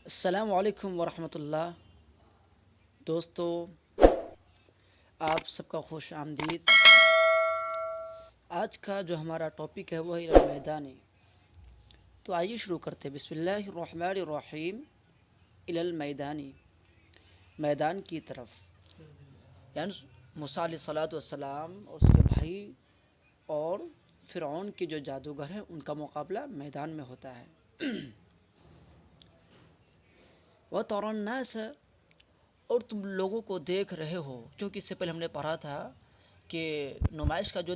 السلام علیکم ورحمۃ اللہ دوستو، آپ سب کا خوش آمدید۔ آج کا جو ہمارا ٹاپک ہے وہ ہے المیدانی۔ تو آئیے شروع کرتے ہیں۔ بسم اللہ الرحمن الرحیم۔ المیدانی، میدان کی طرف، یعنی موسیٰ علیہ الصلوۃ والسلام اور اس کے بھائی اور فرعون کے جو جادوگر ہیں ان کا مقابلہ میدان میں ہوتا ہے۔ وَتَرَى النَّاسَ، اور تم لوگوں کو دیکھ رہے ہو، کیونکہ اس سے پہلے ہم نے پڑھا تھا کہ نمائش کا جو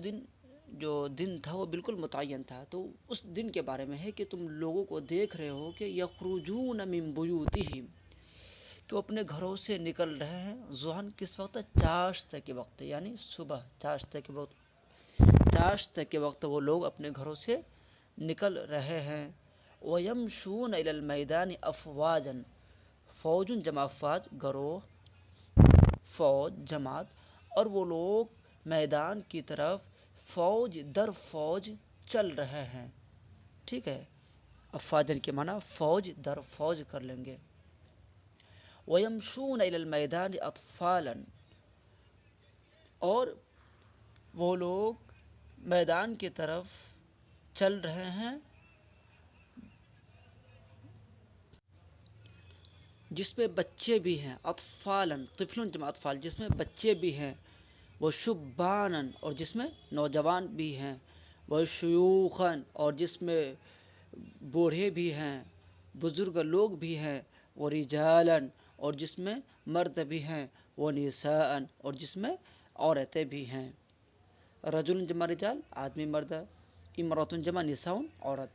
دن تھا وہ بالکل متعین تھا، تو اس دن کے بارے میں ہے کہ تم لوگوں کو دیکھ رہے ہو کہ یخرجون من بیوتہم، کہ وہ اپنے گھروں سے نکل رہے ہیں۔ ضحن کس وقت؟ چاشت کے وقت، یعنی صبح چاشت کے وقت وہ لوگ اپنے گھروں سے نکل رہے ہیں۔ وَيَمْشُونَ إِلَى الْمَيْدَانِ أَفْوَاجًا، فوج جمع افواج، گروہ، فوج، جماعت، اور وہ لوگ میدان کی طرف فوج در فوج چل رہے ہیں۔ ٹھیک ہے، افواجن کے معنی فوج در فوج کر لیں گے۔ وَيَمْشُونَ إِلَى الْمَيْدَانِ أَطْفَالًا، اور وہ لوگ میدان کی طرف چل رہے ہیں جس میں بچے بھی ہیں۔ اطفالاً، طفل جمع اطفال، جس میں بچے بھی ہیں۔ وہ شباناً، اور جس میں نوجوان بھی ہیں۔ وہ شیوخاً، اور جس میں بوڑھے بھی ہیں، بزرگ لوگ بھی ہیں۔ وہ رجالاً، اور جس میں مرد بھی ہیں۔ وہ نساءً، اور جس میں عورتیں بھی ہیں۔ رجل جمع رجال، آدمی مرد، امرأۃ جمع نساء، عورت۔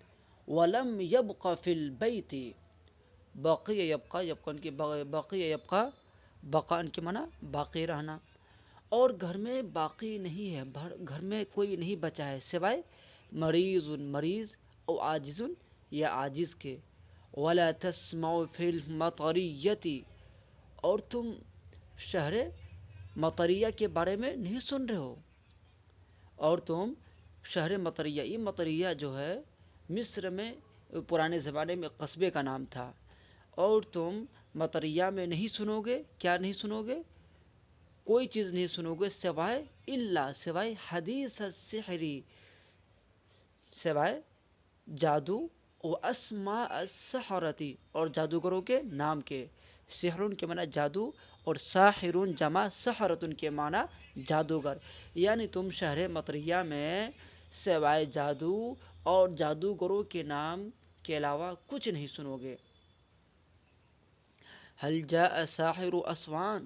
ولم يبق في البيت، باقی یبقا، یبقا کی باقی یبقا، بقا ان کے معنی باقی رہنا، اور گھر میں باقی نہیں ہے، گھر میں کوئی نہیں بچا ہے سوائے مریض، او عاجز یا عاجز کے۔ ولا تسمع فی المطریۃ، اور تم شہر مطریہ کے بارے میں نہیں سن رہے ہو، اور تم شہر مطریہ، یہ مطریہ جو ہے مصر میں پرانے زمانے میں قصبے کا نام تھا، اور تم مطریہ میں نہیں سنو گے۔ کیا نہیں سنو گے؟ کوئی چیز نہیں سنو گے سوائے حدیث السحری، سوائے جادو، و اسماء السحرتی، اور جادوگروں کے نام کے۔ سحرون کے معنی جادو، اور ساحرون جمع سحرتن کے معنی جادوگر، یعنی تم شہر مطریہ میں سوائے جادو اور جادوگروں کے نام کے علاوہ کچھ نہیں سنو گے۔ حل جاء ساحر اسوان،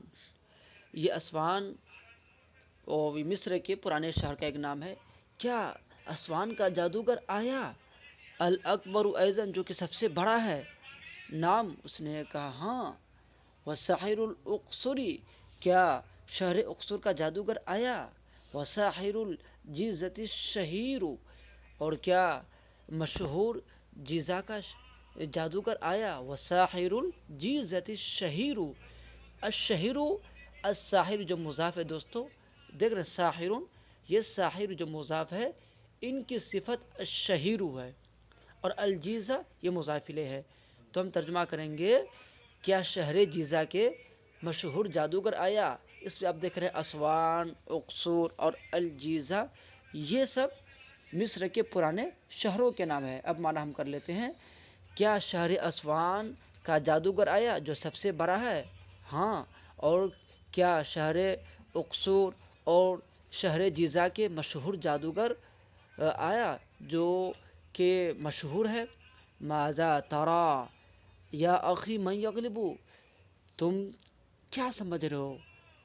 یہ اسوان اور مصر کے پرانے شہر کا ایک نام ہے۔ کیا اسوان کا جادوگر آیا؟ الاکبر ایضاً، جو کہ سب سے بڑا ہے نام، اس نے کہا ہاں۔ وساحر الاقصری، کیا شہر اقصر کا جادوگر آیا؟ وساحر الجیزۃ الشہیر، اور کیا مشہور جیزہ کا جادوگر آیا؟ وساحر الجیزۃ الشہیر، الشہیر، الساحر جو مضاف ہے دوستو، دیکھ رہے ساحرون، یہ ساحر جو مضاف ہے ان کی صفت الشہیر ہے، اور الجیزہ یہ مضاف الیہ ہے۔ تو ہم ترجمہ کریں گے، کیا شہر جیزہ کے مشہور جادوگر آیا؟ اس میں آپ دیکھ رہے ہیں اسوان، اقصر اور الجیزہ، یہ سب مصر کے پرانے شہروں کے نام ہے۔ اب معنی ہم کر لیتے ہیں، کیا شہر اسوان کا جادوگر آیا جو سب سے بڑا ہے؟ ہاں۔ اور کیا شہر اقصر اور شہر جیزہ کے مشہور جادوگر آیا جو کہ مشہور ہے؟ ماذا تری یا اخی من یغلب، تم کیا سمجھ رہے ہو؟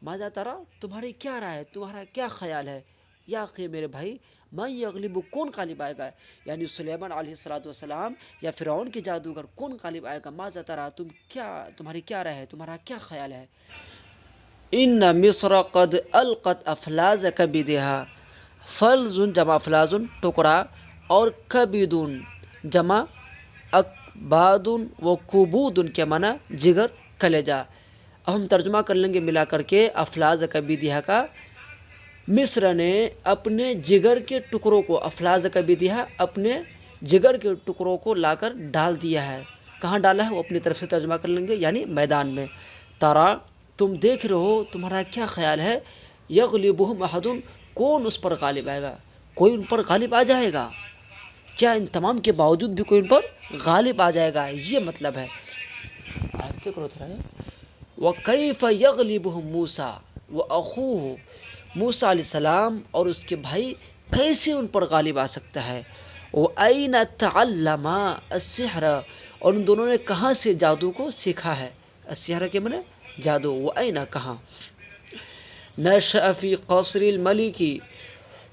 ماذا تری، تمہاری کیا رائے ہے، تمہارا کیا خیال ہے؟ یا اخی، میرے بھائی، من یغلب، کون غالب آئے گا؟ یعنی سلیمان علیہ الصلوۃ والسلام یا فرعون کے جادوگر کون غالب آئے گا؟ ماذا تری، تمہاری کیا رائے ہے، تمہارا کیا خیال ہے؟ ان مصر قد القت افلاز کبدہا، فلز جمع افلاز ٹکڑا، اور کبدون جمع اکباد و کبود کے معنی جگر، کلیجہ۔ اب ہم ترجمہ کر لیں گے ملا کر کے افلاز کبدہا کا۔ مصر نے اپنے جگر کے ٹکڑوں کو، افلاز کبدہا اپنے جگر کے ٹکڑوں کو لا کر ڈال دیا ہے، کہاں ڈالا ہے وہ اپنی طرف سے ترجمہ کر لیں گے، یعنی میدان میں. ترا تم دیکھ رہے ہو، تمہارا کیا خیال ہے، یغلبہم احد، کون اس پر غالب آئے گا، کوئی ان پر غالب آ جائے گا کیا، ان تمام کے باوجود بھی کوئی ان پر غالب آ جائے گا، یہ مطلب ہے. آج کیا کرو تھوڑا ہے. وَكَيْفَ يَغْلِبُهُمْ مُوسَىٰ وَأَخُوهُ، موسیٰ علیہ السلام اور اس کے بھائی کیسے ان پر غالب آ سکتا ہے. وَأَيْنَ تَعَلَّمَا السِّحْرَ، اور ان دونوں نے کہاں سے جادو کو سیکھا ہے. السحر کے معنی جادو. وَأَيْنَ کہاں. نَشَأَ فِي قَصْرِ الْمَلِكِ،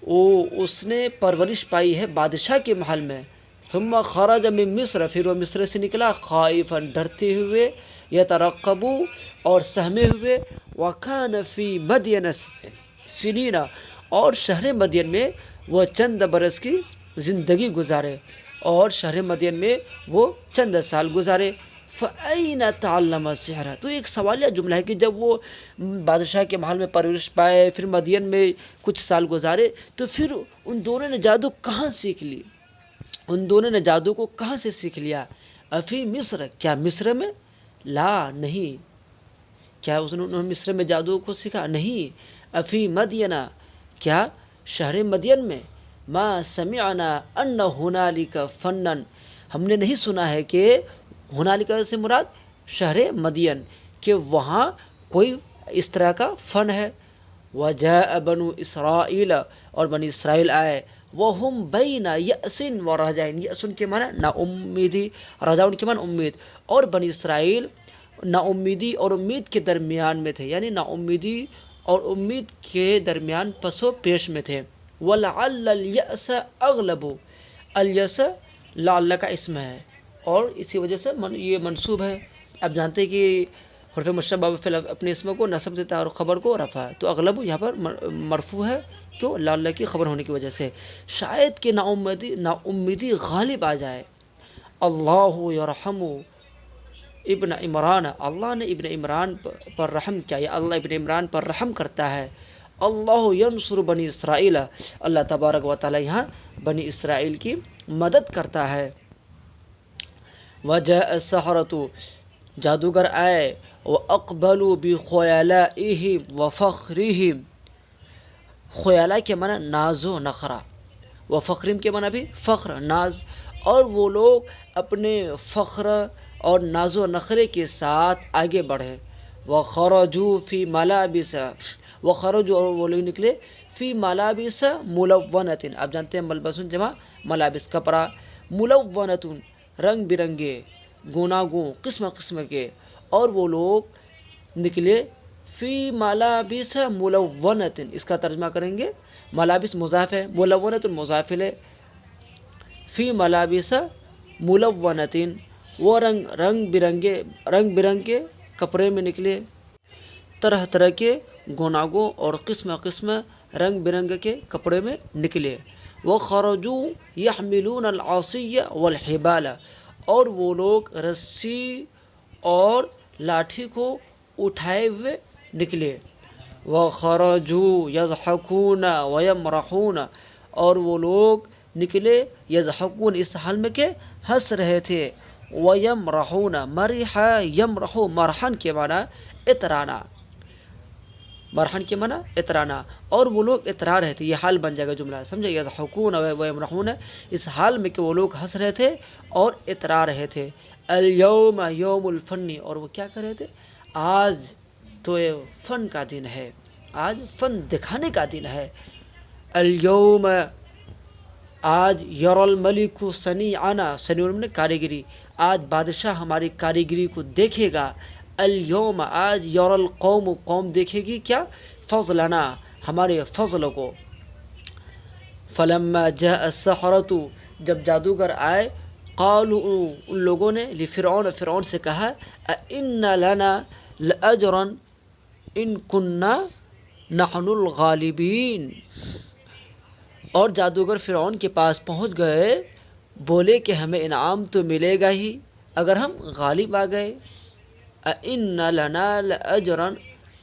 اس نے پرورش پائی ہے بادشاہ کے محل میں. ثم خرج من مصر، پھر وہ مصر سے نکلا خائفا، ڈرتے ہوئے، یترقب، اور سہمے ہوئے. وکان فی مدین سنین، اور شہر مدین میں وہ چند برس کی زندگی گزارے، اور شہر مدین میں وہ چند سال گزارے. فَأَيْنَ تَعَلَّمَ السِّحْرَ، تو ایک سوالیہ جملہ ہے کہ جب وہ بادشاہ کے محل میں پرورش پائے، پھر مدین میں کچھ سال گزارے، تو پھر ان دونوں نے جادو کہاں سیکھ لی، ان دونوں نے جادو کو کہاں سے سیکھ لیا. افی مصر، کیا مصر میں، لا نہیں، کیا انہوں نے مصر میں جادو کو سیکھا، نہیں. افی مدینہ، کیا شہر مدین میں. ما سمعنا ان ہنالک فنن، ہم نے نہیں سنا ہے کہ ہنالک سے مراد شہر مدین، کہ وہاں کوئی اس طرح کا فن ہے. وجاء بنو اسرائیل، اور بنی اسرائیل آئے. وہم بین یأس و رجاء، یأس کے معنی نا امیدی، رجاء کے معنی امید. اور بنی اسرائیل نا امیدی اور امید کے درمیان میں تھے، یعنی نا امیدی اور امید کے درمیان پس و پیش میں تھے. وَلَعَلَّ الْيَأْسَ أَغْلَبُ، الیس لعل کا اسم ہے، اور اسی وجہ سے یہ منصوب ہے. آپ جانتے ہیں کہ حرف مشبہ فعل اپنے اسم کو نصب دیتا ہے اور خبر کو رفع ہے، تو اغلب یہاں پر مرفوع ہے، کیوں، لعل کی خبر ہونے کی وجہ سے، شاید کہ نا امیدی غالب آ جائے. اللہ یرحم ابن عمران، اللہ نے ابن عمران پر رحم کیا، یا اللہ ابن عمران پر رحم کرتا ہے. اللہ ینصر بنی اسرائیل، اللہ تبارک و تعالی یہاں بنی اسرائیل کی مدد کرتا ہے. وجاء السحرۃ، جادوگر آئے. واقبلوا بخیلائہم وفخرہم، خیالہ کے معنی ناز و نخرہ، وفخرہم کے معنی بھی فخر، ناز. اور وہ لوگ اپنے فخر اور ناز و نخرے کے ساتھ آگے بڑھے. وخرجوا فی ملابس، وخرجوا، اور وہ لوگ نکلے، فی ملابس ملونۃ، آپ جانتے ہیں ملبس جمع ملابس کپڑا، ملونۃ رنگ برنگے، گوناگوں قسم قسم کے. اور وہ لوگ نکلے فی ملابس ملونۃ، اس کا ترجمہ کریں گے، ملابس مضاف ہے، ملونۃ مضاف ہے. فی ملابس ملونۃ، وہ رنگ برنگے کپڑے میں نکلے، طرح طرح کے گوناگوں اور قسم قسم رنگ برنگ کے کپڑے میں نکلے. وخرجوا یحملون العصی والحبال، اور وہ لوگ رسی اور لاٹھی کو اٹھائے ہوئے نکلے. وخرجوا یضحکون ویمرحون، اور وہ لوگ نکلے یضحکون، اس حال میں کہ ہنس رہے تھے. ویمرحون، مرح یمرح، مرحن کے معنی اترانا، مرحن کے معنی اترانا، اور وہ لوگ اترا رہے تھے، یہ حال بن جائے گا جملہ، سمجھے. یضحکون ویمرحون، اس حال میں کہ وہ لوگ ہنس رہے تھے اور اترا رہے تھے. الیوم یوم الفن، اور وہ کیا کر رہے تھے، آج تو یہ فن کا دن ہے، آج فن دکھانے کا دن ہے. الیوم، آج، یر الملک صنیعنا، صنیع کاریگری، آج بادشاہ ہماری کاریگری کو دیکھے گا. الیوم، آج، یر القوم، قوم دیکھے گی کیا، فضلنا، ہمارے فضل کو. فلما جاء السحرۃ، جب جادوگر آئے، قالوا، ان لوگوں نے، فرعون سے کہا، ان لنا لاجرا ان كنا نحن الغالبین. اور جادوگر فرعون کے پاس پہنچ گئے، بولے کہ ہمیں انعام تو ملے گا ہی اگر ہم غالب آ گئے. ان لنا لاجرا،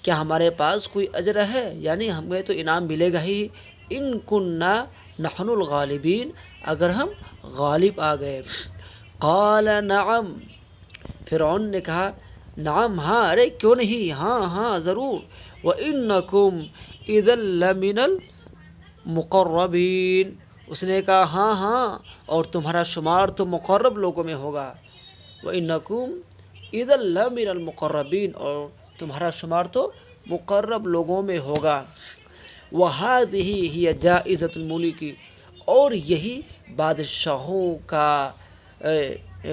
کیا ہمارے پاس کوئی اجر ہے، یعنی ہمیں تو انعام ملے گا ہی، ان كنا نحن الغالبین، اگر ہم غالب آ گئے. قال نعم، فرعون نے کہا نعم ہاں، ارے کیوں نہیں، ہاں ہاں ضرور. وَإِنَّكُمْ إِذًا لَمِنَ الْمُقَرَّبِينَ، اس نے کہا ہاں ہاں، اور تمہارا شمار تو مقرب لوگوں میں ہوگا. وَإِنَّكُمْ إِذًا لَمِنَ الْمُقَرَّبِينَ، اور تمہارا شمار تو مقرب لوگوں میں ہوگا. وَهَذِهِ هِيَ جَائِزَةُ الْمُلُوكِ، اور یہی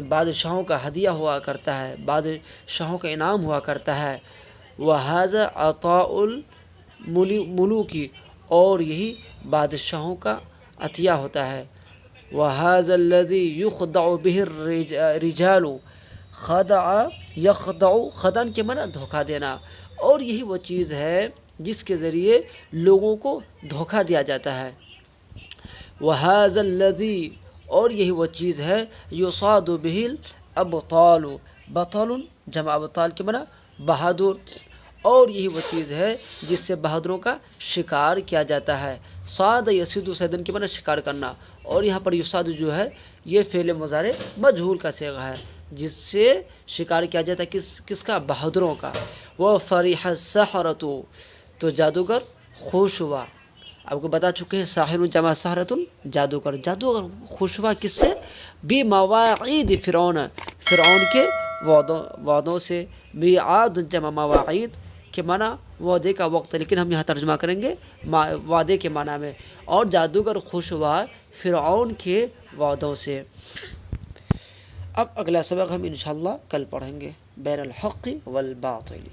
بادشاہوں کا ہدیہ ہوا کرتا ہے، بادشاہوں کا انعام ہوا کرتا ہے. وَهَذَا عَطَاءُ الْمُلُوكِ، اور یہی بادشاہوں کا عطیہ ہوتا ہے. وَهَذَا الَّذِي يُخْدَعُ بِهِ الرِّجَالُ، خدع یخدع، خدن کے معنی دھوکہ دینا، اور یہی وہ چیز ہے جس کے ذریعے لوگوں کو دھوکہ دیا جاتا ہے. وَهَذَا الَّذِي، اور یہی وہ چیز ہے یصاد بِهِ الْأَبْطَالُ، بطل جمع ابطال کے معنی بہادر، اور یہی وہ چیز ہے جس سے بہادروں کا شکار کیا جاتا ہے. صاد یصید صیدن کے معنی شکار کرنا، اور یہاں پر یصاد جو ہے یہ فعل مضارع مجہول کا صیغہ ہے جس سے شکار کیا جاتا ہے کس کا، بہادروں کا. وَفَرِحَ السَّحَرَةُ، تو جادوگر خوش ہوا. آپ کو بتا چکے ہیں ساحر جمع سحرۃ، جادوگر. جادوگر خوش ہوا کس سے؟ بِمَوَاعِيدِ فرعون، فرعون کے وعدوں سے. میعاد جمع مواعید کے معنی وعدے کا وقت، لیکن ہم یہاں ترجمہ کریں گے وعدے کے معنی میں. اور جادوگر خوش ہوا فرعون کے وعدوں سے. اب اگلا سبق ہم انشاءاللہ کل پڑھیں گے، بین الحق والباطل.